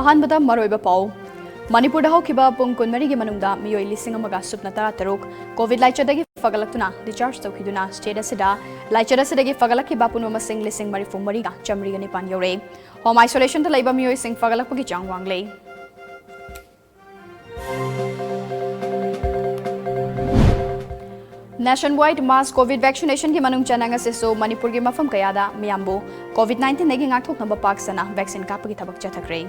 अहानबदा मरोइबा पाउ मणिपुर हौखिबा पुंग कुनमरी गी मनुंगदा मियोई लिसिंग अमगा सुपना तरा तरुक कोविड लाइचरदगी फगलक्तुना डिस्चार्ज तौखिदुना स्टेट असिदा लाइचर असिदगी फगलक्खिबा पुनु मसिंग लिसिंग मरिफु मरिगा चमरिगा निपान यौरे होम आइसोलेशन ता लैबा मियोई सिंग फगलक्पगी चांग वांगले nation wide mass Covid vaccination की मनुंग चनंग असिसु मणिपुर की मफम कयादा मियामबु कोविड-19 नेगी ngaktoknaba paksana वैक्सीन कापगी थबक चथक्रे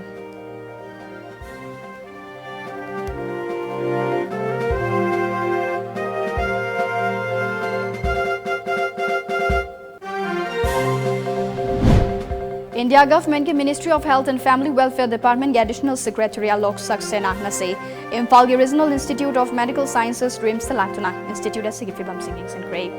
इंडिया गवर्नमेंट के ministry of health and family welfare department के एडिशनल सेक्रेटरी लोक सक्सेना नसे इम्फाल के regional institute of medical sciences ड्रीम्स लाक्टुना इंस्टीट्यूट असिगी फिबम सिंगिंग सेंक्रे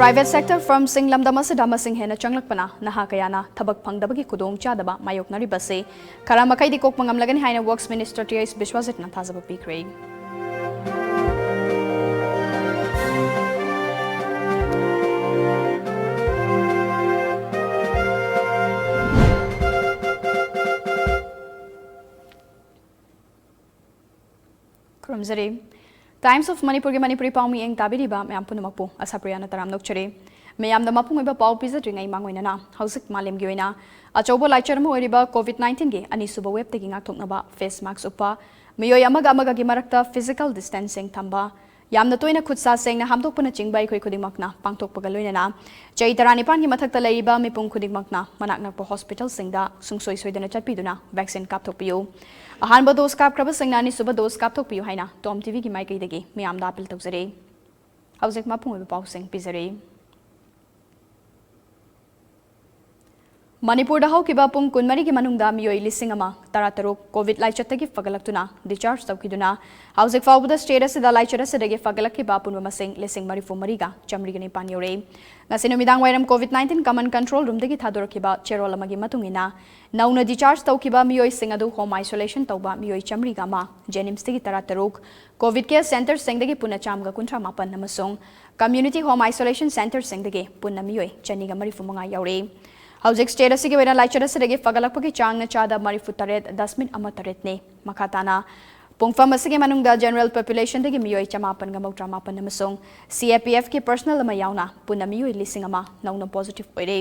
प्राइवेट सेक्टर फर्म सिंग लमदमसदा मसिंग हेना चंगलकपना नहा कयाना थबक फंगदबगी खुदोंग चादबा मायोकनरी बसे खरा मखैदि कोकमंगम लगनी हाइना वर्क्स मिनिस्टर टीएस विश्वासितना थाजब पीख्रे क्रमजरे टाइम्स ऑफ मणिपुर के मणिपुरी पाउमी एंग ताबिरिबा मैम पुनमकपु आशाप्रिया तराम नोक्चरे मैम मपुंग पाउ पीजद्रिंगै मांगोइना हौजिक मालेम की ओइना अचौब लाइचर कोविड-19 के अनीसुब वेबतगी ngaktoknaba फेस मास्क उपा मियोय अमगा अमगा की मरक्ता फिजिकल डिस्टेंसिंग थंबा यामना तोइना खुदसा सेंगना हामदोकपना चिंगबा अखोय खुदिमकना पांगथोकपगा लोइना चै 19 की मथक्ता लैरिबा मिपुंग खुदिमकना मनाकनकपा हॉस्पिटल सिंगदा सुंगसोय सोइदना चटपीदुना वैक्सीन कापथोकपियो अहानबा दोस कापक्रबा सिंगना अनीसुब दोस कापथोकपियो हाइना टॉम टीवी की माइकैदगी मियामदा अपील तौजरे हौजिक मापुंग पाउसिंग पिजरे मणिपुर हौखिबा पुंग कुनमरी की मनुंगदा मियोई लिसिंग अमा तरा तरुक कोविड लाइचरतगी फगलक्तुना डिस्चार्ज तौखिदुना हौजिक फाउबदा स्टेट असिदा लाइचर असिदगी फगलक्खिबा पुनबा मसिंग लिसिंग मरिफु मरिगा चमरिगा निपान यौरे ngasi numidang wairam कोविड-19 कमन कंट्रोल रूम दगी थादोरखिबा चेरोल अमगी मतुंगिना नौना डिस्चार्ज तौखिबा मियोई सिंग अदु होम आइसोलेशन तौबा मियोई चमरिगा मा जेनिम्स दगी तरा तरुक कोविड केयर सेंटर सिंगदगी पुना चामगा कुंट्रा मापन नमसोंग कम्युनिटी होम आइसोलेशन सेंटर सिंगदगी पुना मियोई चनिगा मरिफु मंगा यौरे हौजिक स्टेट असिगी वेना लाइचर असिदगी फगलक्पगी चांगना चादा मरिफु तरेत 10.3 ने मखाताना पुंगफम असिगी मनुंगदा जनरल पॉपुलेशन दगी मियोई 5,938 नमसोंग सीएपीएफ की पर्सनल अमा यावना पुना मियोई लिसिंग अमा नौना पॉजिटिव ओइरे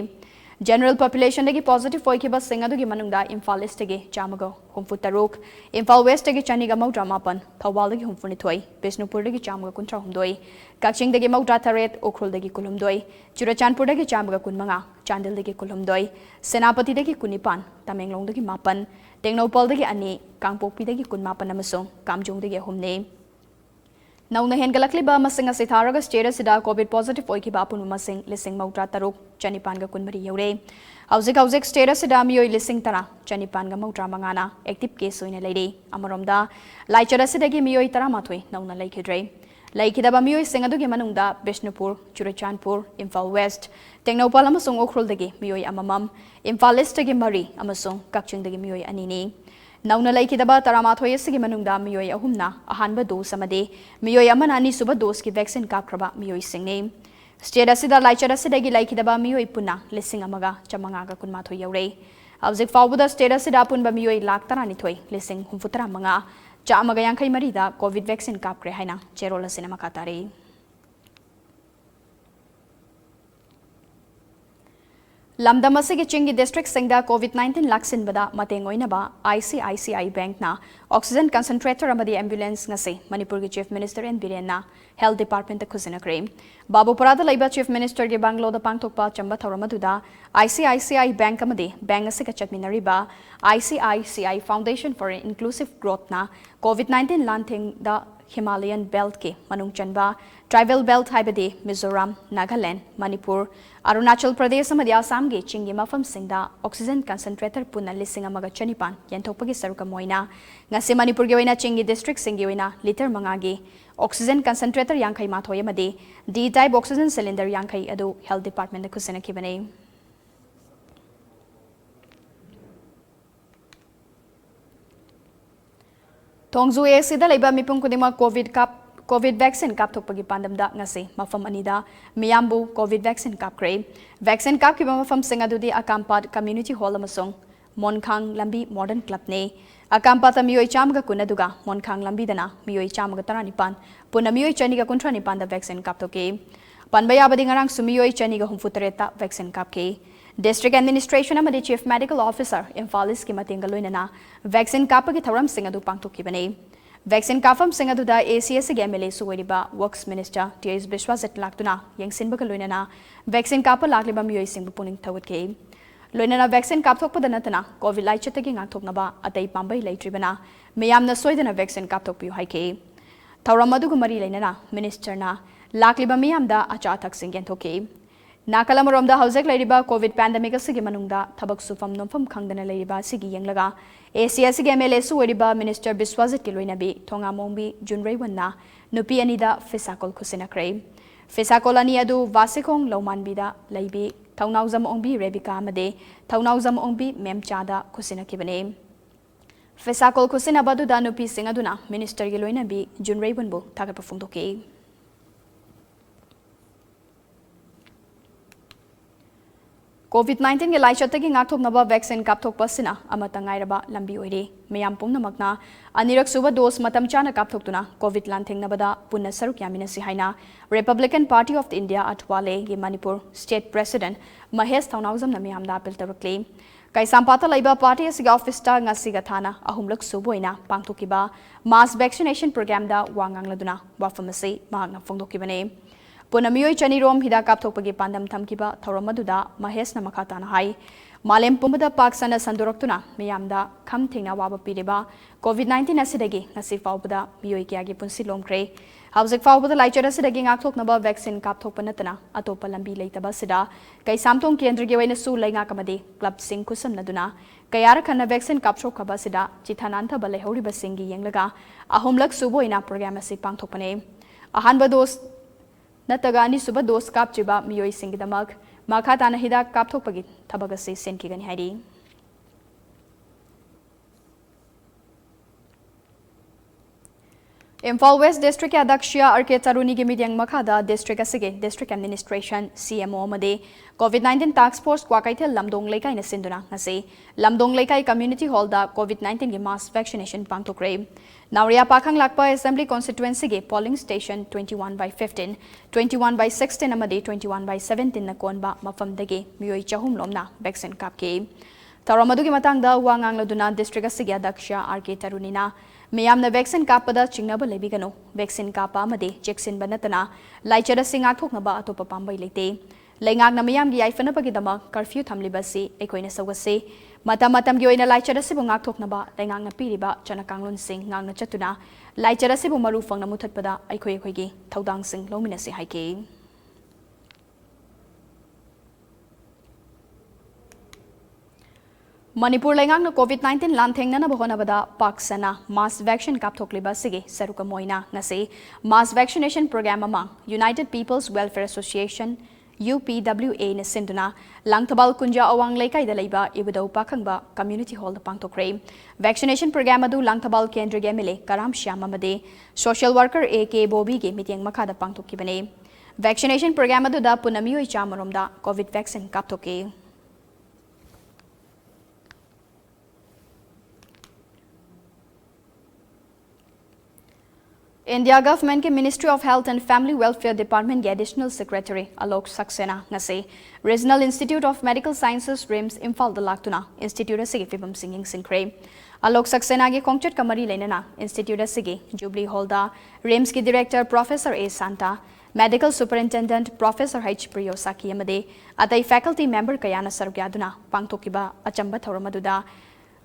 जनरल पॉपुलेशन दगी पॉजिटिव ओइखिबा सिंग अदुगी मनुंगदा इम्फाल ईस्ट दगी चामगो हुमफु तरुक इम्फाल वेस्ट दगी चनिगा मौद्रा मापन थौबाल दगी हुमफु निथोई बिष्णुपुर दगी चामगो कुंट्रा हुमदोई कक्चिंग दगी मौद्रा तरेत उखरुल दगी कुलुमदोई चुराचानपुर दगी चामगो कुनमंगा चांदिल दगी कुलुमदोई सेनापति दगी कुनिपान तमेंगलोंग दगी मापन टेक्नोपॉल दगी अनि कांगपोकपी दगी कुनमापन अमसोंग कामजोंग दगी हुमने नौना हेनगलक्लिबा मसिंग असि थारगा स्टेट असिदा कोविड पॉजिटिव ओइखिबा पुनु मसिंग लिसिंग मौद्रा तरुक चनिपानगा कुनमरी यौरे हौजिक स्टेट असिदा मियोई लिसिंग तरा चनिपानगा मौद्रा मंगाना एक्टिव केस ओइना लेरे अमरोमदा लाइचर असिदगी मियोई तरा माथोई नौना लैखिद्रे लैखिदबा मियोई सिंग अदुगी मनुंगदा बिष्णुपुर चुराचानपुर इम्फाल वेस्ट टेक्नोपॉल अमसोंग उखरुलदगी मियोई अममम इम्फाल ईस्ट दगी मरी अमसोंग कक्चिंग दगी मियोई अनिनी नौना लैखिदबा तरामाथोई असिगी मनुंगदा मियोई अहुमना अहानबा दोस अमदे मियोई अमना अनीसुबा दोस की वैक्सीन कापख्रबा मियोई सिंगने स्टेट असिदा लाइचर असिदगी लैखिदबा मियोई पुना लिसिंग अमगा चमंगागा कुनमाथोई यौरे हौजिक फाउबदा स्टेट असिदा पुनबा मियोई लाख तरानिथोई लिसिंग हुमफुतरा मंगा चामगा यांखै मरीदा कोविड वैक्सीन कापख्रे हाइना चेरोल असिना मखातारे लमदम असिगी चिंगी डिस्ट्रिक्ट सिंगदा कोविड-19 लाक्सिनबदा मतेंग ओइनबा आईसीआईसीआई बैंक ना ऑक्सीजन कंसंट्रेटर अमदी एम्बुलेंस ngase मणिपुर की चीफ मिनिस्टर एन बीरेन ना हेल्थ डिपार्टमेंट खुजिनक्रे बाबूपुरादा लैबा चीफ मिनिस्टर के बांग्लोदा पांगथोकपा चंबा थौरमदुदा आईसीआईसीआई बैंक अमदी बैंक असिगा चटमिनरिबा ICICI foundation for inclusive growth ना कोविड-19 लांथेंगदा हिमालयन बेल्ट के मनुंग चनबा ट्राइबल बेल्ट हाइबदे मिजोरम नागालैंड मणिपुर अरुणाचल प्रदेश अमदी आसाम के चिंगी मफम सिंगदा ऑक्सीजन कंसंट्रेटर पुना लिसिंग अमगा चनिपान यंथोकपगी सरुका मोइना ngase मणिपुर के ओइना चिंगी डिस्ट्रिक्ट सिंगी ओइना लीटर मंगागे ऑक्सीजन कंसंट्रेटर यांखै माथोय अमदी डी टाइप ऑक्सीजन सिलेंडर यांखै अदु हेल्थ डिपार्टमेंट खुसिनखिबने थोंगजु एसिदा लेबा मिपुंग कुदिमा Covid COVID vaccine kapthokpagi pandamda ngasi mafam anida miyambu COVID vaccine kapkre vaccine kapkiba mafam sing adudi Akampat community hall amasong Monkhang lambi modern club ne Akampata miyoi chamga kunaduga Monkhang lambi dana miyoi chamga taranipan puna miyoi chaniga kuntranipan da vaccine kapthoke panbaya badi ngarang sumiyoi chaniga humfutareta vaccine kapke District Administration amadi Chief Medical Officer Imphal East ki matenga loinana vaccine kapagi thoram sing adu pangthokibane Vaccine kafam sing aduda ACS ge MLA suweriba Works Minister TS Biswasat laktuna yengsin baga loinana vaccine kapa lakliba miyoi sing puning thawatke loinana vaccine kapthokpada natana COVID lai chatagi ngakthoknaba atai pambai laitribana miyamna soidana vaccine kapthokpiu haike thoram adugu mari leinana minister na lakliba miyamda acha thak sing genthokke Nakalamoromda Hausek Ladiba COVID pandemic asigi manungda thabak sufam nomfam khangdana laiba sigi yenglaga ACS ge MLA suweriba Minister Biswasat ki loinabi thonga mombi Junrei wanna nupi anida fisakol khusinakre fisakol ani adu wasikong lomanbida laibi thaunauzam ongbi Rebecca amade thaunauzam ongbi memchada khusinakibane fisakol khusinabadu da nupi singaduna Minister ge loinabi Junrei wanbu thagat pafungdoke COVID-19 के लाइचतगी ngakthoknaba vaccine kapthokpasina amata ngairaba lambi oire mayam pumnamakna anirak suba dose matam chana kapthoktuna COVID lanthengnabada punna saruk yaminasi haina Republican Party of the India Atwale ge Manipur State President Mahesh Thaunawjam na mayamda appeal tarakle Kaisampata laiba party asiga office ta ngasiga thana ahumlak suboina pangthokiba mass vaccination program da wangangladuna wafamasi mahakna phongdokibane Punamiyoi Chanirom Hida Kapthokpagi Pandam Thamkiba Thoromaduda Mahesh Namakatana Hai Malem Pumada Paksana Sandoraktuna Miyamda Kham Thingna Waba Piriba COVID-19 Asidagi Ngasi Fawbada Miyoi Kyagi Punsi Lomkre Hausik Fawbada Laichar Asidagi Ngakthoknaba Vaccine Kapthokpanatana Atopa Lambi Leitaba Sida Kai Samtong Kendrigi Waina Su Lainga Kamadi Club Sing Kusamnaduna Kayara Khana Vaccine Kapthokaba Sida Chithanantha Bale Horiba Singi Yenglaga Ahumlak Suboina Program Asi Pangthokpane Ahanba Dos Natagani suba dos kapchiba miyoi singidamag makhatana hida kapthokpagi thabagase senkigani hairi Imphal West District Adakshya RK Taruni gi midyang makhada district asige district administration CMO amade COVID-19 task force kwakaithel lamdong lekai na sinduna ngase lamdong lekai community hall da COVID-19 gi mass vaccination pangthokre Nauria Pakhang Lakpa Assembly Constituency ge polling station 21/15 21/16 amade 21/17 na konba mafamdage miyoi chahum lomna vaccine kapke Taramaduggi matangda wangangladuna district asige Adakshya RK Tarunina Miyamna vaccine kapada chingnaba lebigano vaccine kapa amade cheksin banatana laichara singak thoknaba atopa pambai leite leingakna miyam gi aifana pagidama curfew thamlibasi ekoina sawase matam gi oina laichara sibu ngak thoknaba leingakna piriba chanakanglon sing ngangna chatuna laichara sibu maru fangna muthatpada aikoi gi thaudang sing lominasi haike Manipur lengang COVID-19 lanthengna na bahonabada paksana mass vaccine kapthokliba sige saruka moina ngase mass vaccination program amang United People's Welfare Association UPWA ne sinduna langthabal kunja awang lekai da leiba ibudau pakhangba community hall da pangthokre vaccination program adu langthabal kendra gemile karam shyam amade social worker AK Bobby ge meeting makha da pangthokibane vaccination program adu da punamioi chamarom da COVID vaccine kapthoke India government के Ministry of Health and Family Welfare Department के Additional Secretary Alok Saxena ngase Regional Institute of Medical Sciences RIMS Imphal da laktuna Institute asige fibam singing sinkre Alok Saxena ge kongchat kamari lenana Institute asige Jubilee Hall da RIMS के Director Professor A Santa Medical Superintendent Professor ASHAPRIYA Saki amade atai faculty member kayana sarugyaduna pangthokiba achamba thoramaduda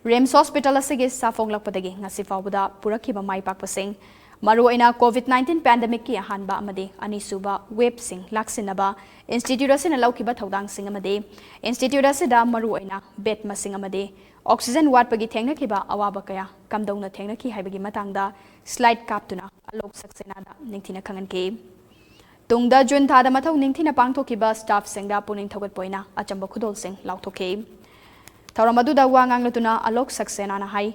RIMS Hospital asige safonglakpadagi ngasi fawbuda purakhiba mai pakpasing Maruina COVID-19 pandemic ki ahanba amade anisuba web sing laksinaba institute asina laukiba thodang sing amade institute asida maruina bed masing amade oxygen watpagi thengna kiba awaba kaya kamdongna thengna ki haibagi matangda slide kaptuna Alok Saxena da ningthina khangan ke tungda jun thada mathau ningthina pangthokiba staff singda puning thogat poina achamba khudol sing lauthoke thoramadu da wangang latuna Alok Saxena na hai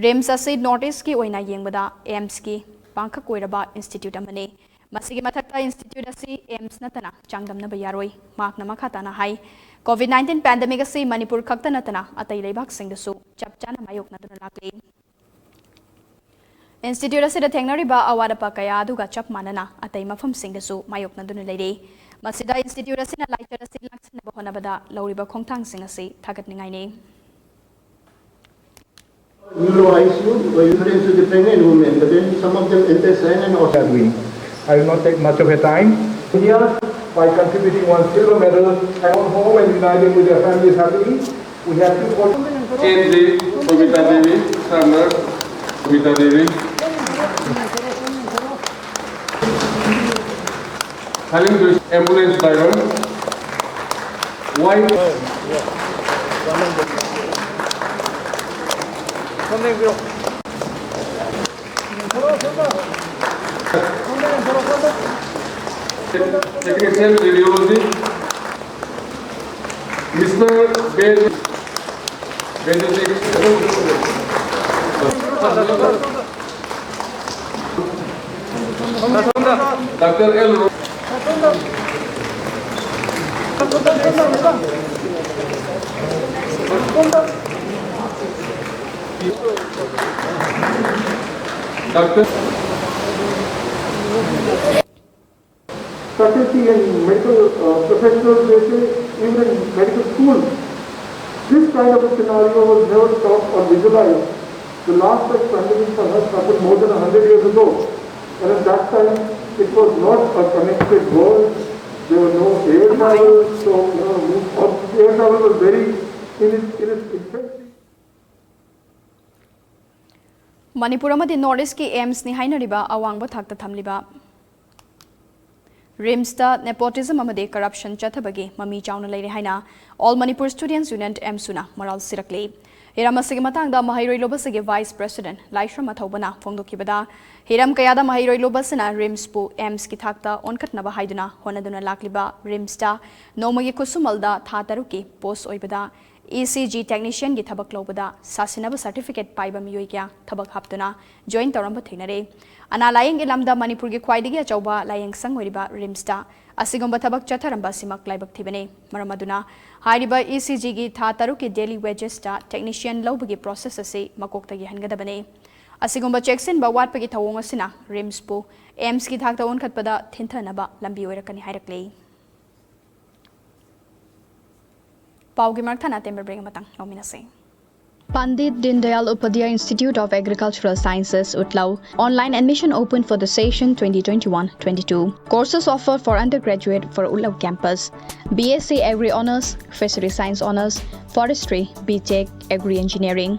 RIMS ase notice ki oina yengbada AIMS ki pangkhak oiraba institute amani masigi mathakta institute asi aims natana changdamna bayaroi makna makhatana hai COVID-19 pandemic asi Manipur khakta natana atai leibak singdasu chapchana mayok natuna lakli institute asida thengnariba awadapa kaya aduga chap manana atai mafam singdasu mayok natuna leire masida institute asina laichar asi laksana bahonabada lauriba khongthang sing asi thagatningai ne Neuro ICU were referring to the pregnant women, but then some of them enter silent or doing. I will not take much of your time. Here, by contributing one silver medal and on home and uniting with their families happily, we have two Kendri, Komita Devi, Summer, Komita Devi. Having this ambulance driver, white. Technician radiology, Mr. Ben, Dr. L. Doctor. Faculty and medical professionals, they say, even in medical school, this kind of a scenario was never thought or visualized. The last such pandemic for us happened more than 100 years ago. And at that time, it was not a connected world. There were no air travel, so air travel was very in its infancy. Manipur amadi Northeast ki aims ni hainariba awangba thakta thamliba RIMS ta nepotism amade corruption chathabagi mami chauna leire haina All Manipur Students Union MSUNA maral sirakle hiram asigi matangda mahairoi lobasigi Vice President Laishram Athaubana fongdokibada hiram kayada mahairoi lobasina RIMS pu aims ki thakta onkatnaba haiduna honaduna lakliba RIMS ta nomagi kusumalda tha taruki post oibada ECG technician gi thabak lobada sasinaba certificate paiba miyoi kya thabak haptuna join tawramba thinare ana layeng ilamda Manipur gi khwaidigi achauba layeng sang oiriba RIMS ta asigomba thabak chatharamba simak laibak thibane maramaduna hairiba ECG gi tha taru ki daily wages ta technician lobagi process ase makokta gi hangadabane asigomba checksin ba watpagi thawong asina RIMS pu aims gi thakta on khatpada thintanaba lambi oirakani hairakle Paugi Marthana Tember Bring Matang, Nominase. Pandit Dindayal Upadhyay Institute of Agricultural Sciences, Utlau. Online admission open for the session 2021-22. Courses offered for undergraduate for Utlau campus. BSc Agri Honours, Fishery Science Honours, Forestry, BTech, Agri Engineering.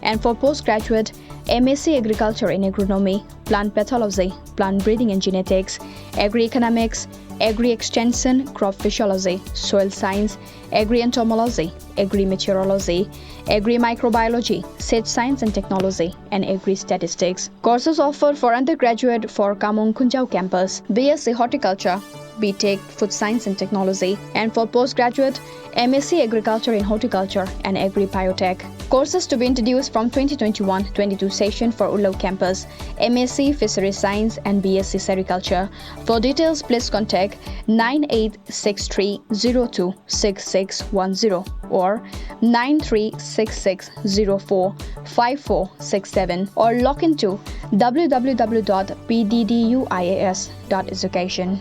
And for postgraduate, MSc Agriculture and Agronomy, Plant Pathology, Plant Breeding and Genetics, Agri-Economics, Agri-Extension, Crop Physiology, Soil Science, Agri-Entomology, Agri-Meteorology, Agri-Microbiology, Seed Science and Technology, and Agri-Statistics. Courses offered for undergraduate for Kamong Kunjao campus, BSc Horticulture, BTech, Food Science and Technology, and for postgraduate, MSc Agriculture in Horticulture and Agri-Biotech. Courses to be introduced from 2021-22 session for Ulao campus, MSc Fishery Science and BSc Sericulture. For details, please contact 9863026610 or 9366045467 or log into www.pdduias.education.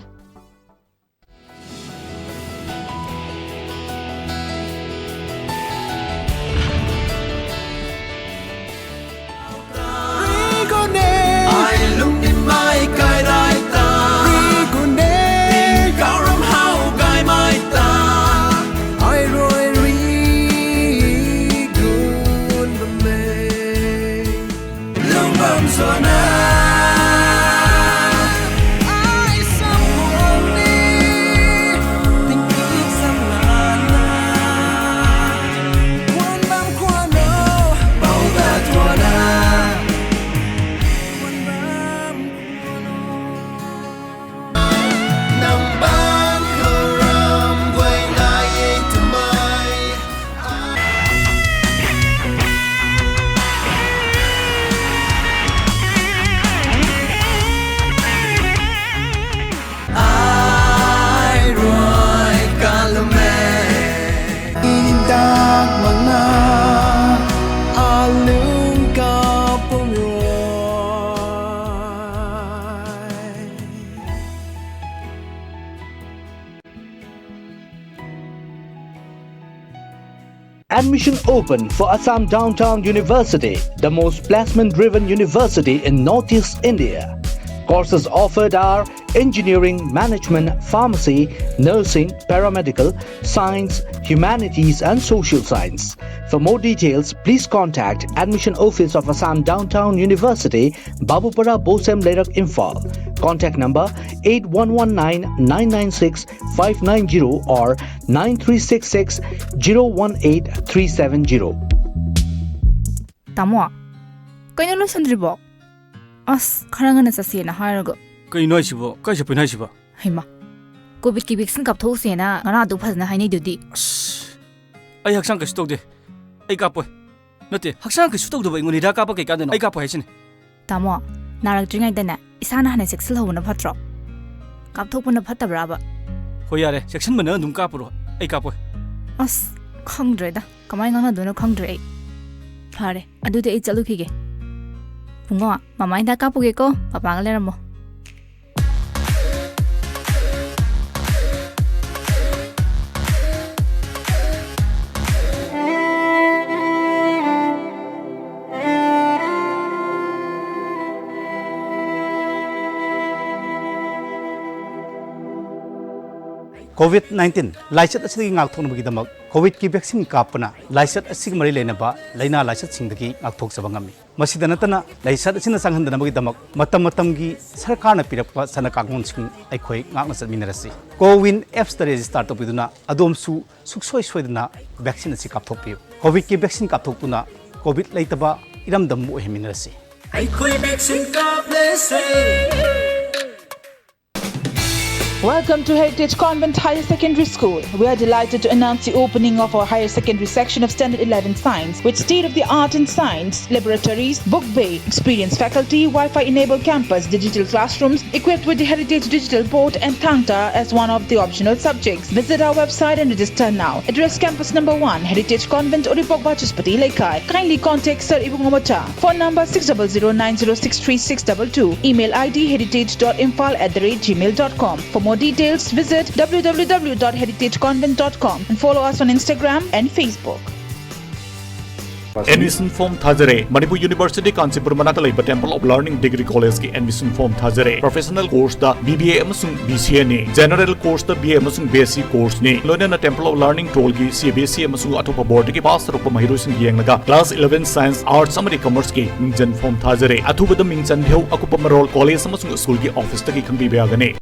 Admission open for Assam Downtown University, the most placement-driven university in Northeast India. Courses offered are engineering, management, pharmacy, nursing, paramedical, science, humanities and social science. For more details, please contact Admission Office of Assam Downtown University, Babupara Bosem Lerak Imphal. Contact number 8119-996-590 or 9366-018-370. Tamo, kaya lo sandribo. As karanga na sasiya na harago. Kay noy sibo, kay siya pinay sibo. Hima, COVID ki vaccine kapto siya na ngana du phas na haini dudi. Ay haksang kasi tawde. Ay kapoy. Nati, haksang kasi tawde ba inguni da kapa kay kadano. Ay kapoy hasin. Tamo, narak dringay dana isana hana sexual ho na phatro. Kapto ko na phatabra ba. Hoyare, section mana dum kapuro. Ay kapoy. As khangdre da. Kamay ngana do na khangdre. Phare, adu de chalu khige. Bungo, mama inda kapuge ko, papa nga leramo. COVID-19 lysate असि ngakthon bagi damak COVID ki vaccine kapna lysate असि mari lena ba laina lysate singdagi ngakthok sabangami masida natana lysate asina sanghandana bagi damak matam gi sarkar na pirakpa sana kangon sing aikhoi ngakna satminarasi Cowin apps ta register to piduna adom su suksoi soidana vaccine asi kapthok pi COVID ki vaccine kapthok tuna COVID laitaba iramdam mu heminarasi aikhoi vaccine kaplese. Welcome to Heritage Convent Higher Secondary School. We are delighted to announce the opening of our higher secondary section of Standard 11 Science with state-of-the-art in science, laboratories, book bay, experienced faculty, Wi-Fi enabled campus, digital classrooms equipped with the Heritage Digital Board and Thangta as one of the optional subjects. Visit our website and register now. Address campus number 1, Heritage Convent, Oripok Bachaspati, Lekai. Kindly contact Sir Ibungomata. Phone number 60090636622. Email ID heritage.infal@gmail.com. For more details, visit www.heritageconvent.com and follow us on Instagram and Facebook. Admission form Thajare, Manipuri University Kancipur Manakalai Temple of Learning Degree College ki admission form Thajare. Professional course da BBA amasung BCA ne. General course da BA amasung BSc course ne. Loina Temple of Learning Toll ki CBSE amasung atopa board ki pass rupa mahiru sing yengnaga class 11 Science Arts amadi Commerce ki mingjan form Thajare. Athubada mingchan dheu akupa marol college amasung school ki office ta ki khangbi beagane.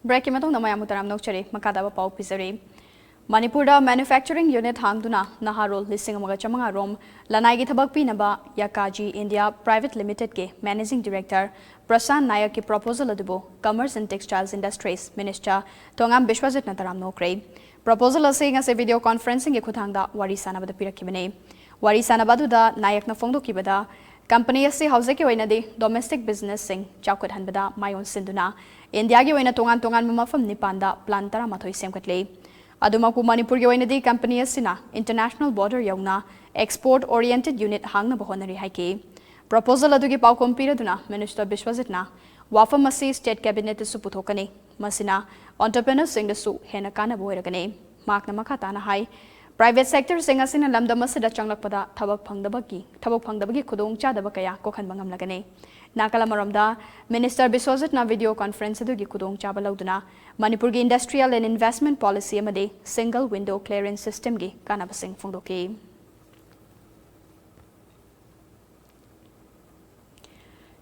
Break ki matong namaya mutaram nokchari makada ba pau pisari. Manipur manufacturing unit hangduna naharol lising amaga chamanga rom lanai gi thabak pinaba Yakaji India Private Limited ke managing director Prasan Nayak ki proposal adubo Commerce and Textiles Industries Minister Tongam Bishwajit nataram nokre proposal asing as a video conferencing ke khuthangda wari sanabada pirakibane wari sanabadu da Nayak na phongdo kibada company ase house ke oinadi domestic business sing chakut hanbada mayon sinduna India gi oina tongan mafam nipanda plan tara mathoi semkatle Adumapu Manipur gi oinadi company asina international border yauna export oriented unit hangna bahonari haike proposal adugi pau kompiraduna minister Bishwajitna wafam asi state cabinet su puthokani masina entrepreneur sing su hena kana boiragane makna makata na hai private sector sing asina lamdam asida changlakpada thabak phangdabagi khudong chadaba kaya kokhan bangam lagane Nakala Maramda, Minister Biswajit na video conference adugi kudong chabalauduna Manipur gi industrial and investment policy amade single window clearance system gi kanabasing phongdoke.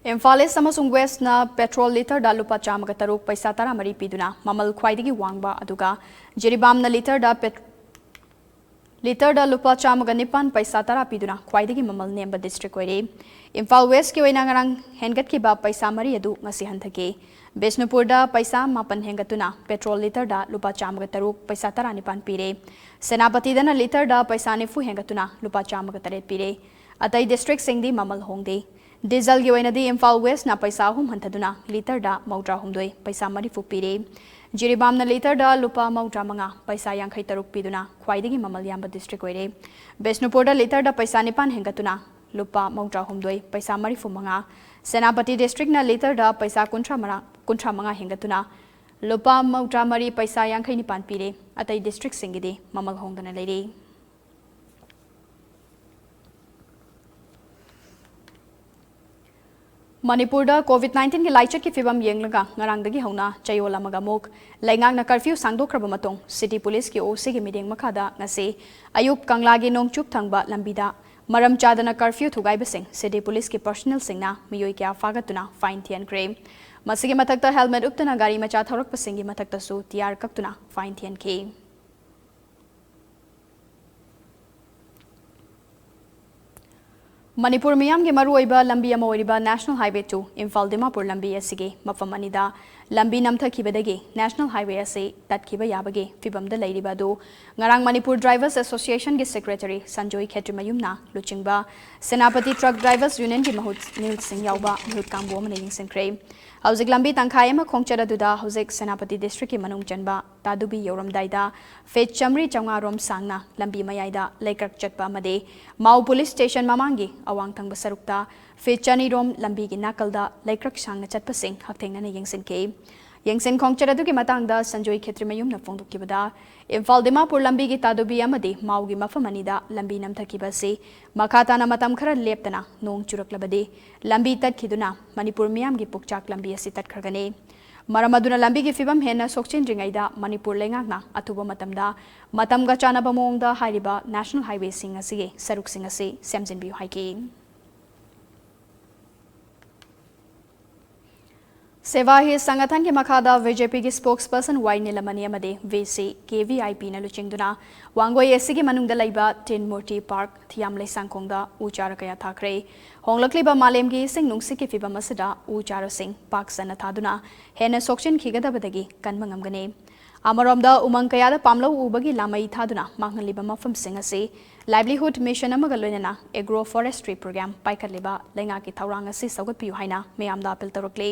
Imphal East amasung West na petrol liter da lupa chamaga taruk paisa tara mari piduna mamal khwaidigi wangba aduga Jiribam na liter da lupa chamaga nipan paisa tara piduna khwaidigi mamal nemba district oire Imphal West ki oina ngarang hengat ki ba paisa mari adu ngasi hanthake Bishnupur da paisa mapan hengatuna petrol liter da lupa chamaga taruk paisa tara nipan pire Senapati da na liter da paisa nifu hengatuna lupa chamaga taret pire atai district singdi mamal hongde Diesel gi oina di Imphal West na paisa hum hanthaduna liter da maudra humdoi paisa mari fu pire Jiribam na liter da lupa maudra manga paisa yankhai taruk piduna khwaidigi mamal yamba district oire Bishnupur da liter da paisa nipan hengatuna lupa maudra humdoi paisa mari fu manga Senapati district na liter da paisa kuntra manga hengatuna lupa mautra mari paisa yankai ni pan pire atai district singidi mamal hongdana leiri. Manipur COVID-19 ki laichak ki fibam yenglaga ngarang dagi hauna chayola magamok laingang na curfew sangdokraba matong city police ki OC ki mideng makhada ngase ayuk kanglagi nongchup thangba lambida maram chadana curfew thugai besing city police ki personnel singna miyoi kya fagatuna fine thian kre masigi matakta helmet uptana gari macha thorak pasingi matakta su tiar kaktuna fine thian ke. Manipur Miyam ki maruoiba lambi ama oiriba National Highway 2 Imphal Dimapur lambi asige mafam anida lambi namthakibadagi National Highway ase tatkiba yabage fibamda leiriba do ngarang Manipur Drivers Association ki Secretary Sanjoy Khetrimayumna luchingba Senapati Truck Drivers Union ki mahut Nil Singh yauba mahut kambo amane yingsinkre hauzik lambi tangkhai ama khongchara duda hauzik Senapati District ki manung chanba tadubi yoramdaida Fet Chamri Changa rom sangna lambi mayaida laikrak chatpa amade Mau Police Station mamangi awang thang basarukta Fet Chani rom lambi ki nakalda laikrak sangna chatpa sing hakthengna na yingsinke yengsin khongchara du ki matangda Sanjoy Khetrimayum na phongdukibada Imphal Dimapur lambi ki tadubi amade Mau gi mafamanida lambi namthakiba se makhatana matam khara leptana nong churaklabade lambi tatkiduna Manipur miyam gi pukchak lambi asi tatkhagane Maramaduna lambi ki fibam hena sokchin ringaida Manipur lengakna atuba matamda matamga chanaba mongda hairiba National Highway sing asige saruk sing ase semjinbiu haike Seva hi sangathan ki makhada BJP ki spokesperson Y Nilamani amade VC KVIP na luchingduna wangoi esigi manungda laiba Tin Murti Park Thiam Leisangkongda uchara kaya thakre honglakliba malem gi sing nungsi ki fibam asada uchara sing Park sana thaduna hena sokchin khigadabadagi kanmangamgane Amaromda umang kaya da pamlo ubagi lamai thaduna manghaliba mafam sing ase livelihood mission amaga loinana agroforestry program paikatliba lenga ki thawrang ase sagatpiu haina meyamda appeal tarokle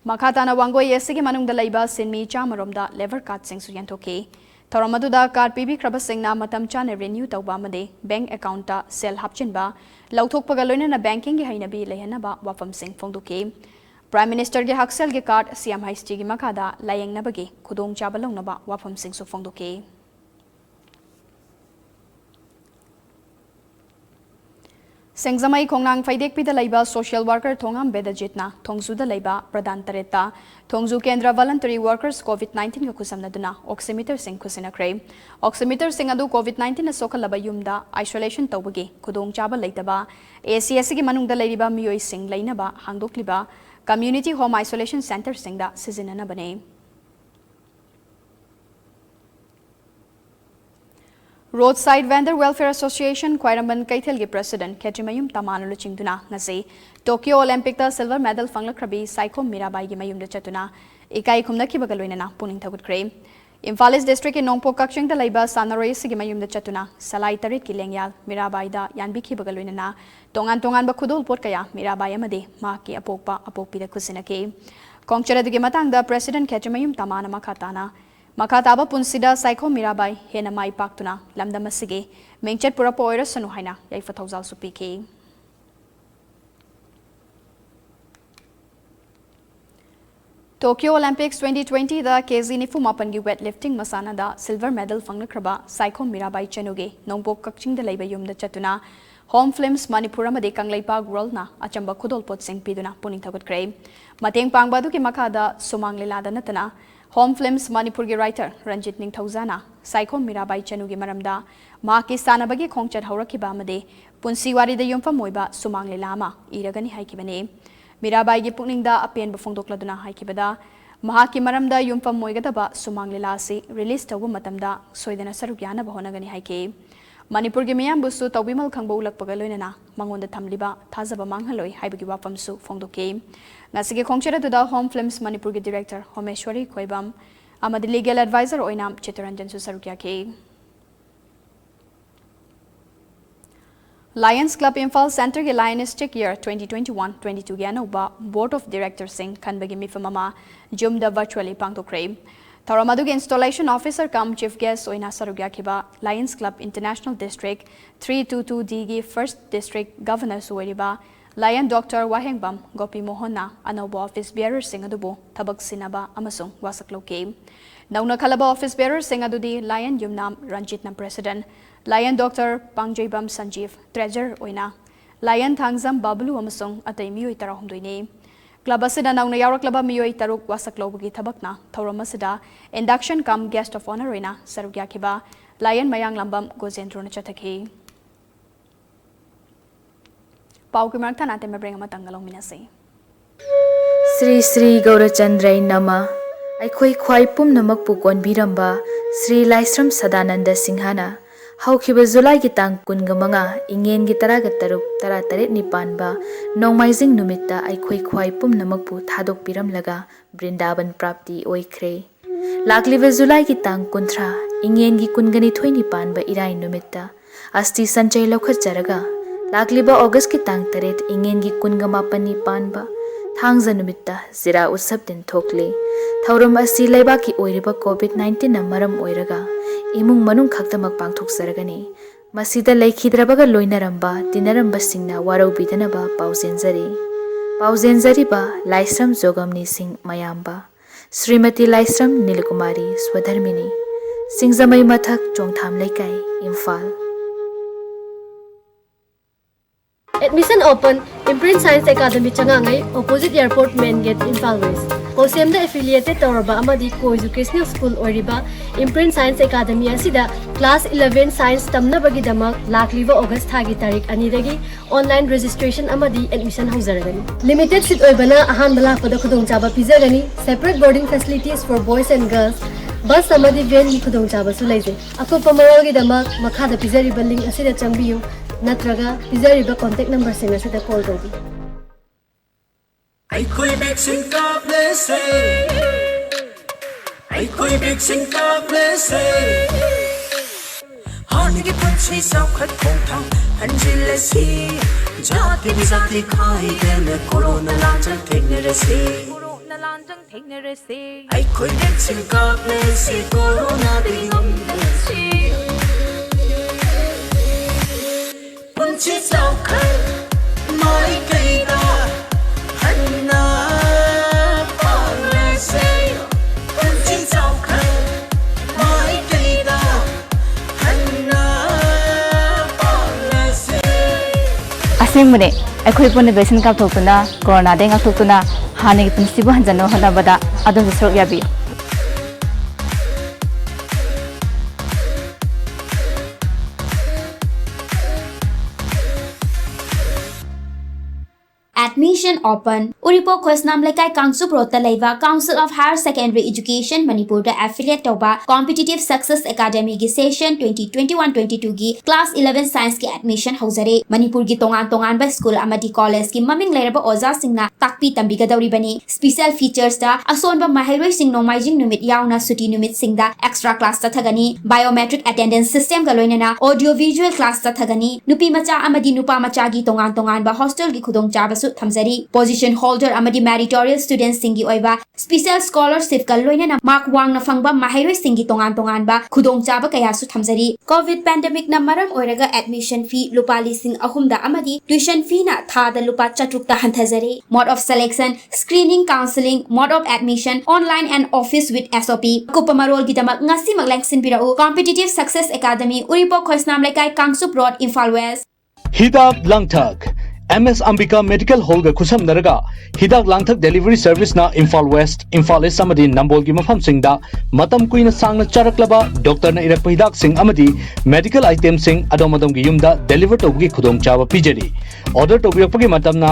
Makhatana wangoi yesigi manungda laiba sinmi chamaromda lever card sing su yantoke Thoramaduda card PB kraba singna matam chane renew tawba amade bank account ta sel hapchinba lauthokpaga loinana banking gi hainabi lehanaba wafam sing phongduke Prime Minister ge haksel ge card CM Haiste gi makhada layengnabagi khudong chabalongnaba wafam sing su phongduke Sengzamai Kongnang Faidek Pida Laiba Social Worker Thongam Bedajitna Thongzuda Laiba Pradhan Tareta Thongzu Kendra Voluntary Workers COVID-19 ka kusamnaduna oximeter sing kusinakre oximeter sing adu COVID-19 na sokalaba yumda isolation tawbagi khudong chaba leitaba ACS gi manungda leiriba miyoi sing leinaba hangdokliba community home isolation center singda sizinana bane Roadside Vendor Welfare Association Kwairamban Kaithel gi President Khetrimayum Tamanu luchingduna ngase Tokyo Olympic da silver medal fanglakrabi Saiko Mirabai gi mayum da chatuna ikai khumna ki bagaloina na puning thagutkhre Imphal East District in Nongpo Kakching da laiba Sanaroi sigi mayum da chatuna Salai Tarit ki lengyal Mirabai da yanbi ki bagaloina na tongan tongan ba khudul pot kaya Mirabai amade ma ki apokpi da kusinake Kongchara gi matang da President Khetrimayum Tamana makhatana Makataba punsida Saiko Mirabai hena mai paktuna lamdamasige mengchet pura poira sanu haina yaifa thawzal supike Tokyo Olympics 2020 da KZ Nifu Mapan gi weightlifting masana da silver medal fangnakraba Saiko Mirabai chenuge nongbok kakching da leiba yum da chatuna Home Films Manipur amade Kanglaipa World na achamba khudol pot sing piduna puning thagut kre mateng pangba du ki makada sumang lila da natana Home Films Manipur gi writer Ranjit Ningthauzana Saiko Mirabai Chanugi maramda Maki Sanabagi Khongchat Haurakiba amade Punsi wari da yumfa moiba sumang lilama iragani haikibane Mirabai gi pukningda apen bafongdokladuna haikibada Mahaki maramda yumfa moigadaba sumang lila si release tawbu matamda soidana saruk yana bahonagani haike Manipur gi miyam busu tawbimal khangbo ulakpaga loinana mangonda thamliba thazaba manghaloi haibagi wafamsu phongdoke ngasige khongchara duda Home Films Manipur gi director Homeshwari Khoibam amadi legal advisor oinam Chitranjan su sarukya ke Lions Club Imphal Center gi Lionistic Year 2021-22 gi anoba Board of Directors sing khanbagi mifamama jumda virtually pangtokre Tharamadug Installation Officer cum Chief Guest Oina Sarugya Kiba Lions Club International District 322D gi First District Governor Suweriba Lion Dr. Wahengbam Gopi Mohona Anobo Office Bearer Sing Adubo Tabak Sinaba Amasung Wasaklo Game. Nauna Kalaba Office Bearer Sing Adudi Lion Yumnam Ranjit Nam President Lion Dr. Pangjebam Sanjeev Treasurer Oina Lion Thangzam Bablu Amasung Atay Miyoy Tarahumduine. Club asida nauna yawrak laba miyoy taruk wasaklo bagi tabakna thauram asida induction cum guest of honor oina sarugya kiba Lion Mayang Lambam Gozendro na chathaki. Pau ki martha nate me bring matangalong minase. Sri Sri Gaurachandrai Nama Aikhoi Khwai Pum Namak Pukon Biramba Sri Laisram Sadananda Singhana Haukiba Zulai ki tang kungamanga ingen gi taraga taruk tara taret nipanba nongmaizing numita aikhoi khwai pum namakpu thadok piram laga Brindaban prapti oikre lakliba Zulai ki tang kunthra ingen gi kungani thoi nipanba irai numita asti sanchay lokhat jaraga lakliba August ki tang taret ingen gi kungama pani panba thangza numita zira usab din thokle thauram asi laiba ki oiriba COVID-19 na maram oiraga imung manung khaktamak pangthok saragani masida laikhidrabaga loinaramba tinaramba singna warau bidanaba pauzenjari ba Laisram Jogamni Singh Mayamba Srimati Laisram Nilkumari Swadharmini Singzamai Mathak Chongtham Laikai Imphal. Admission open Imprint Science Academy Changangai opposite airport main gate Imphal West. Kosem da affiliated Tauraba Amadi Co-Educational School Oriba Imprint Science Academy asida class 11 Science tamna bagi damak lakliva August thagi tarik anidagi online registration amadi admission hauzaragani. Limited seat oibana ahan balakpada khudong chaba pizagani separate boarding facilities for boys and girls bus amadi van gi khudong chaba su laise. Akopa maral gi damak makhada pizari link asida chambiyu natraga pizari ba contact number sing asida call tobi. Aikhoi vaccine ka place Aikhoi vaccine ka place Hani ki punchi saukhat khong thang hanjil si jati bizati khai den corona lanjang thekne rese Aikhoi vaccine ka place corona dingam si punchi saukhat mai kaida Asingmune aikhoi pun vaccine kap thokuna corona de ngak thokuna hani punsibu hanjano hanabada adon sorok yabi. Admission open. Uripo Khosnam Lekai Kangsup Rota Leva Council of Higher Secondary Education Manipur the affiliate Toba Competitive Success Academy gi session 2021-22 gi class 11 science ki admission hauzare Manipur gi tongan ba school amadi college ki maming leraba oza singna takpi tambiga dawri bani special features da ason ba mahelwai sing nomaijing numit yauna suti numit singda extra class ta thagani biometric attendance system ga loinana audio visual class ta thagani nupi macha amadi nupa macha gi tongan ba hostel gi khudong chaba Thamzari position holder amadi meritorious students singi oiba special scholarship ka loinana mark wang na fangba mahairoi singi tongan ba khudong chaba kaya su thamzari covid pandemic na maram oiraga admission fee lupa lising ahumda amadi tuition fee na thada lupa chatrukta hanthazari mode of selection screening counseling mode of admission online and office with SOP kupamarol gidamak ngasi maglangsin birau competitive success academy uripo khoisnam lekai Kangsup road Imphal West Hidak Langthak MS Ambika Medical Hall ga khusam naraga hidak langthak delivery service na Imphal West Imphal East amadi Nambol gi mafam singda matam kuina sangna charaklaba doctor na irak hidak sing amadi medical items sing adomadom gi yumda deliver tobgi khudong chawa pijari order tobirakpagi matamna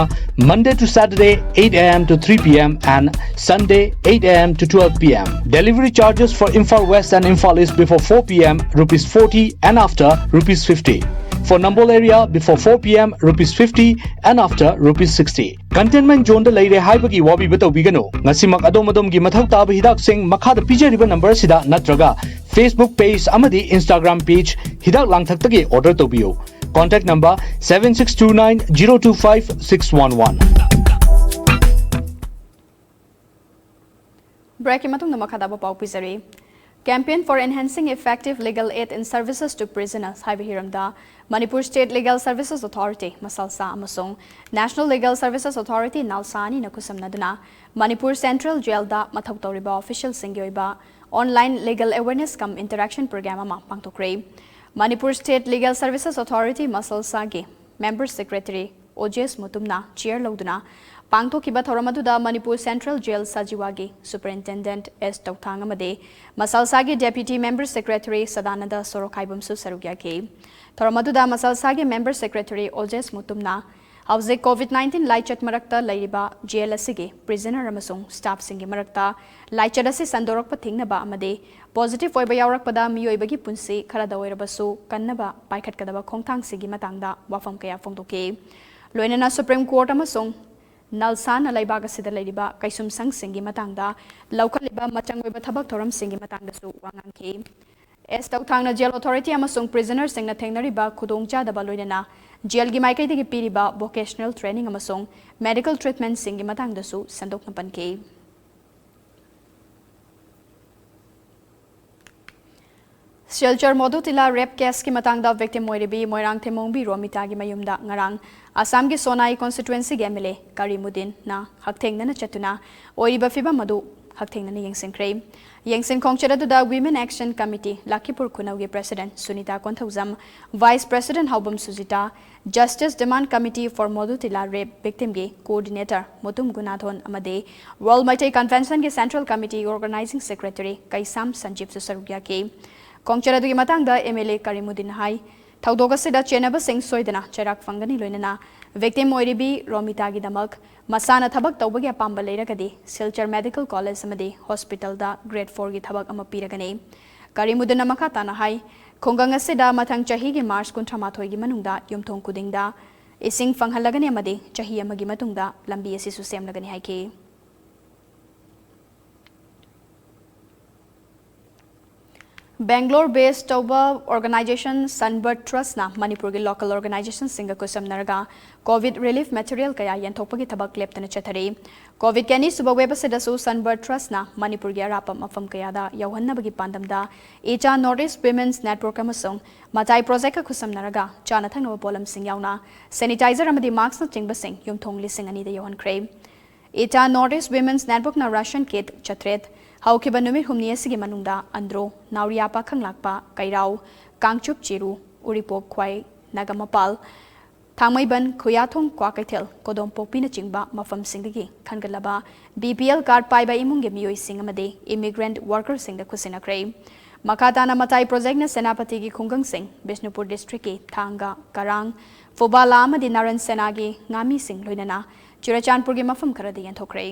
Monday to Saturday 8 am to 3 pm and Sunday 8 am to 12 pm delivery charges for Imphal West and Imphal East before 4 pm rupees 40 and after rupees 50 for Nambol area before 4 pm rupees 50 and after rupees 60 containment zone da leire haibagi wabi beto bigano ngasimak adomadom gi mathau taba hidak sing makhada pijariba number sida natraga Facebook page amadi Instagram page hidak langthak tagi order tobiyo contact number 7629025611 Break matung na makada ba pau pizari Campaign for enhancing effective legal aid and services to prisoners haiba hiramda Manipur State Legal Services Authority Masalsa amasong National Legal Services Authority Nalsani na kusamnaduna Manipur Central Jail da mathau tawriba official singi oiba online legal awareness cum interaction program ama pangtokre Manipur State Legal Services Authority Masalsa ge Member Secretary OJS Mutumna chair lauduna Pangthokiba Thoramatuda Manipur Central Jail Sajiwagi Superintendent S. Tauthang Amade Masalsagi Deputy Member Secretary Sadananda Sorokaibumsu Sarugyake Thoramatuda Masalsagi Member Secretary Ojes Mutumna Hauze COVID-19 Laichat Marakta Lairiba Jail Asige Prisoner Amasung Staff Singi Marakta Laichat Asi Sandorok Pathingnaba Amade Positive Oiba Yaurakpada Mioibagi Punsi Karada Oirabasu Kannaba Paikat Kadaba Khongthang Sigi Matangda Wafam Kaya Fongdoke Loinana Supreme Court Amasung Nalsan Alaibaga Sida Ladiba, Kaisum Sang Singi Matanga, Laukaliba Machangoiba Tabak Toram Singi Matanga Su Wanganki. Es Tautanga Jail Authority Amasung Prisoners Sing Natangnariba Kudongcha the Baloidana, Jail Gimaika de Piriba, Vocational Training Amasung, Medical Treatment Singi Matanga Su, Sandok Napanke. Silchar Modutila Rep Case ki matangda victim moiribi Moirang Themongbi Romita gi mayumda ngarang Assam gi Sonai constituency gemele Karimudin na hakthengna na chatuna oiriba fiba madu hakthengna na yengsengkrei yengsen khongchara da Women Action Committee Lakipur Khunau gi President Sunita Konthauzam Vice President Haubam Sujita Justice Demand Committee for Modutila Rape Victim gi Coordinator Mutum Gunathon amade World Maitai Convention gi Central Committee Organizing Secretary Kaisam Sanjeev Susarugya ke Kongchara dugi matangda MLA Karimudin hai Thaudoga sida chenaba sing soidana charak fangani loinana victim moiribi Romita gi damak masana thabak tawbagi apamba leiragadi Silchar Medical College amadi hospital da grade 4 gi thabak ama piragani Karimudin makha tana hai khongang sida mathang chahi gi March 38 gi manungda yumthong kudingda ising fanghalagani amadi chahi amagi matungda lambi asi su semlagani hai ke Bangalore based Toba organization Sunbird Trust na Manipur gi local organization singa kusam naraga COVID relief material kaya yanthokpagi thabak leptana chathari COVID kani suba website su Sunbird Trust na Manipur gi arapam afam kaya da yauhanna bagi pandamda Echa Northeast Women's Network amasung Matai project ka kusam naraga chana thangna polam sing yauna sanitizer amadi mask na chingba sing yumthong lising ani da yauhan kre Echa Northeast Women's Network na Russian kit chatret Haukiba numit humni asigi manungda andro nauriapa khanglakpa kairau kangchup chiru uripok khwai nagamapal thangmaiban khoyathong kwakaithel kodom popina chingba mafam singdagi khangalaba BPL card paiba imungge miyoi sing amade immigrant worker singda khusina krai makatana matai project na senapati gi khungang sing Bishnupur district ki thanga karang fobala amadi naran senagi ngami sing loinana churachanpur gi mafam kharade yanthokrai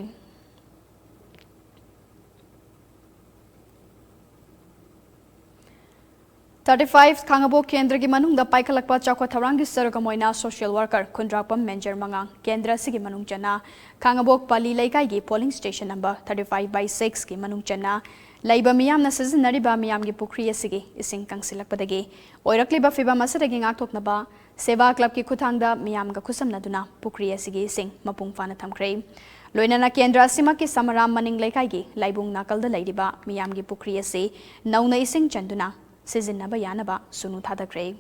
$35 Kangabo Kendra gi manung da paikalakpa chakwa tharangi saragamoina social worker Kundrakpam Menjer Mangang Kendra sigi manung chana Kangabok Pali Laikai gi polling station number 35/6 gi manung chana Laiba miyam na sizinariba miyam gi pukri asigi ising kangsilakpadagi oirakliba fiba masadagi ngakthoknaba Seva Club ki kuthangda miyam ga khusamnaduna pukri asigi ising mapung fana thamkrei Loinana Kendra sima ki samaram maning Laikai gi laibung nakalda lairiba miyam gi pukri ase nauna ising chanduna Sizinaba Yanaba Sunu Thadakre.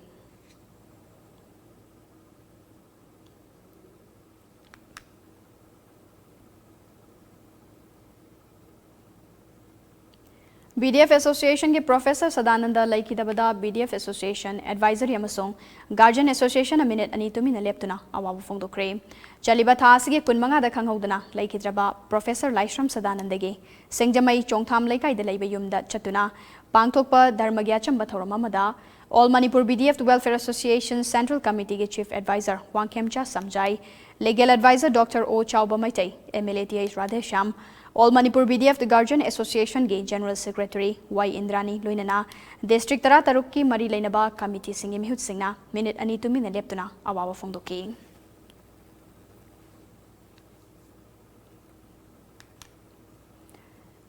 BDF Association के Professor Sadananda Laikidabada BDF Association Advisory Amasong Guardian Association a minute ani tumina leptuna awabu fongdokre Chaliba thasige kunmanga da khanghodana Laikidraba Professor Laishram Sadanandage Sengjamai Chongtham Laikai de Laiba Yumda Chatuna Pangthokpa Dharmagyacham Bathoramamada All Manipur BDF Welfare Association Central Committee ke Chief Advisor Wangkemcha Samjai Legal Advisor Dr. O Chauba Maitai MLA TH Radhesham All Manipur BDF the Guardian Association ge General Secretary Y Indrani Loinana District Tara Taruk ki Mari Lainaba Committee singi mihut singna minute ani tu min leptuna awawa fongdoki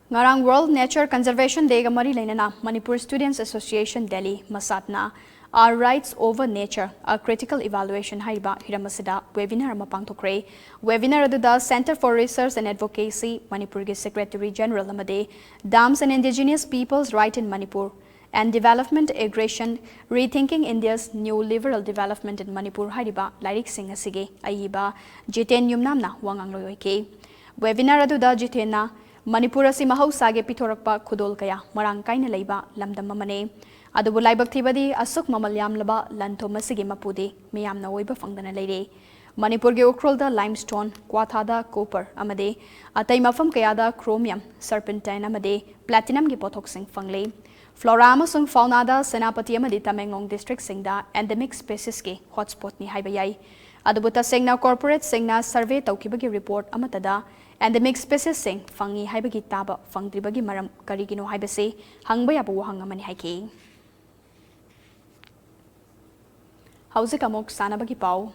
Ngarang World Nature Conservation Day ga Mari Lainana Manipur Students Association Delhi Masatna Our Rights Over Nature, a Critical Evaluation haiba hiramasida webinar ama pangthokre. Webinar aduda Center for Research and Advocacy, Manipur's Secretary General amade Dams and Indigenous Peoples' Right in Manipur and Development Aggression, Rethinking India's New Liberal Development in Manipur haiba Lairik Singh asige aiba Jiten Yumnamna wangangloi. Webinar aduda Jitena Manipur asi mahausa ge pithorakpa khudol kaya marang kaina leiba lamdam amane. Adubu laibak thibadi asuk mamal yamlaba lanthom asigi mapudi miyamna oiba fangdana leire. Manipur ge ukrolda limestone, kwathada copper amade atai mafam kayada chromium, serpentine amade platinum ge pothok sing fangle. Flora amasung fauna da senapati amade Tamenglong district singda endemic species ke hotspot ni haiba yai. Adubu ta singna corporate singna survey tawkibagi report amatada endemic species sing fangi haibagi taba fangdribagi maram karigino haibase hangba yabu wahang amani haike. Hauzik amok sana bagi pau.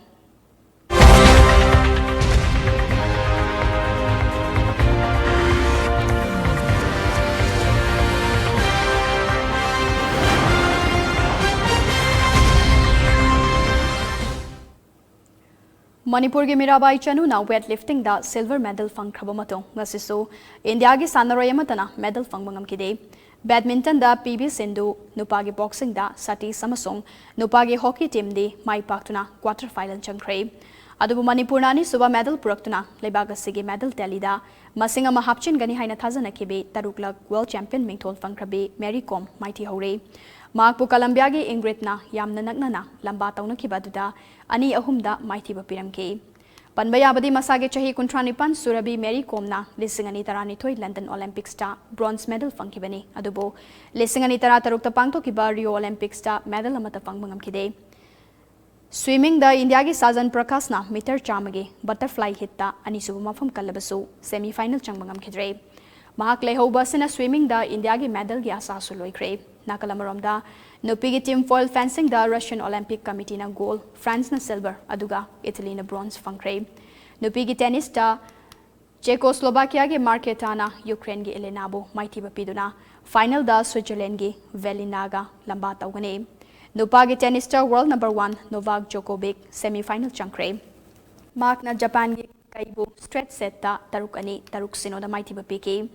Manipur ge Mirabai Chanu na weightlifting da silver medal fangkhaba matong ngasisu India ge sanaroy amatana medal fangbangam kide. Badminton da PB Sindhu, Nupagi boxing da Sati Samasong, Nupagi hockey team de Mai Paktuna quarter final changkre. Adubu Manipur nani suba medal puraktuna Lebaga sige medal talida Masinga mahapchin gani haina thazana kibe Taruklak world champion mingthol fangkrabe Mary Kom mighty hore. Makpu Columbia ge Ingrid na yamna nagnana lamba tauna kibaduda ani ahumda mighty bapiramke. Panbayabadi masage chahi kuntranipan Surabi Mary Komna Lissingani Taranitoy London Olympics ta bronze medal fangkibani adubo Lissingani Tara Tarukta Pangto kiba Rio Olympics ta medal amata fangbangam kide. Swimming the India gi Sajan Prakasna meter chamage butterfly hitta ani subu mafam kalabasu semi final changbangam kidre. Mahak lehoba sina swimming the India gi medal gi asa suloikre. Nakalamaromda Nupigi team foil fencing the Russian Olympic Committee na gold, France na silver, aduga Italy na bronze fangkre. Nupigi tennis ta Czechoslovakia ge Marketana, Ukraine ge Elenabo, mighty bapiduna, final da Switzerland ge Velinaga, lamba taugane. Nupagi tennis ta world number 1 Novak Djokovic semi-final chankre. Mark na Japan ge Kaibu straight set ta tarukani taruk sino da mighty bapike.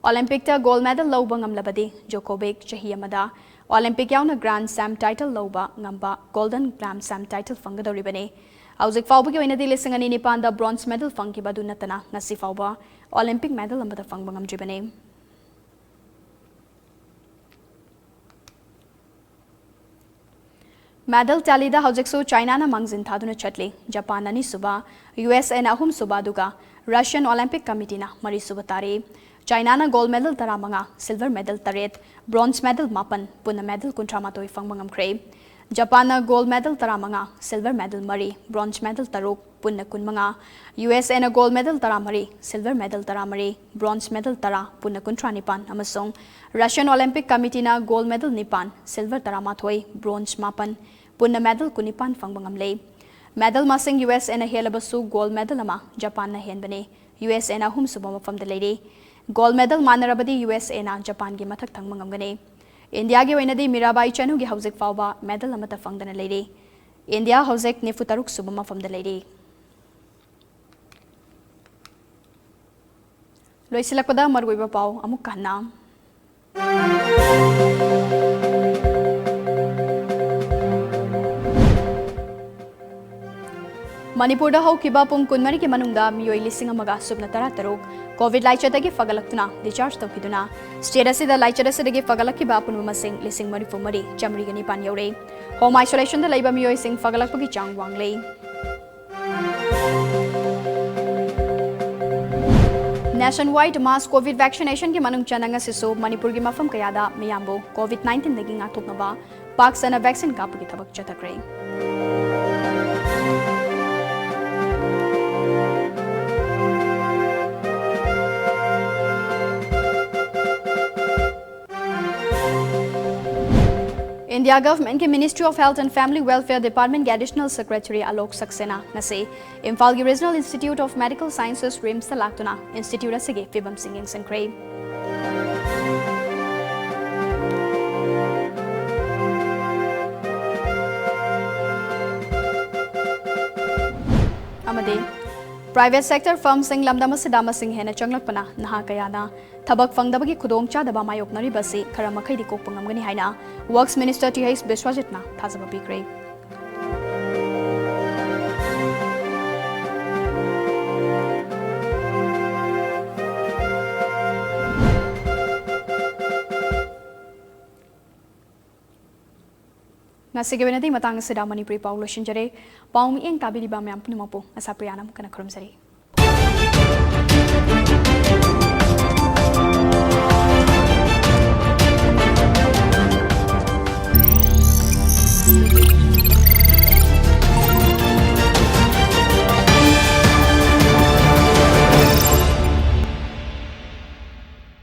Olympic ta gold medal lobang amlabadi Djokovic chahi amada Olympic yauna Grand Slam title loba ngamba Golden Grand Slam title fangadoribane. Hauzik fauba ki oina di lisingani nipan da bronze medal fangkibadu natana ngasi fauba Olympic medal amada fangbangam jibane. Medal tally da haujiksu China na mangzin thaduna chatli Japan nani suba USA na ahum suba duga Russian Olympic Committee na mari suba tare. China na gold medal taramanga, silver medal taret, bronze medal mapan, puna medal kuntramatoi fangbangam kre. Japan na gold medal taramanga, silver medal mari, bronze medal taruk, puna kunmanga. USA na gold medal taramari, silver medal taramari, bronze medal tara, puna kuntranipan amasong. Russian Olympic Committee na gold medal nipan, silver taramatoi, bronze mapan, puna medal kunipan fangbangam le. Medal masing USA na helabasu gold medal ama, Japan na henbane, USA na hum subama from the lady. Gold medal manarabadi USA na Japan gi mathak thang mangamgane. India gi oinadi Mirabai Chanu gi hauzik fauba medal amata fangdana leire. India hauzik nifutaruk subama from the leire. Loisilakpada margoiba pau amuk kahna. Manipur da haukiba pung kunmari ki manungda miyoi lising amaga subna tara taruk COVID laichatagi fagalaktuna discharge tawkiduna state asida laichatagi fagalakkiba punmasing lising marifu mari chamri gani pan yore home isolation da laiba miyoi sing fagalakpagi chang wanglei nationwide mass COVID vaccination ki manung chananga siso Manipur gi mafam kayada miyambo COVID-19 dagi ngathoknaba pak sana vaccine kapagi thabak chatakre. India government के Ministry of Health and Family Welfare Department के Additional Secretary Alok Saxena nase Imphal के Regional Institute of Medical Sciences RIMS talaktuna Institute asige fibam singing sankre. Private sector firm सिंह लमदम असिदा मसिंग हेना चंगलकपना नहा कयाना थबक फंगदबगी खुदोंग चादबा मायोकनरिबसी खरा मखैदि कोकप ngamgani haina works minister T S बिस्वाजितना थाजबा पिक्रे Ngasige wenadi matang sida Manipuri Paul Shinjare Paul mi eng tabi liba myam punumapo ASHAPRIYA nam kana kurumsari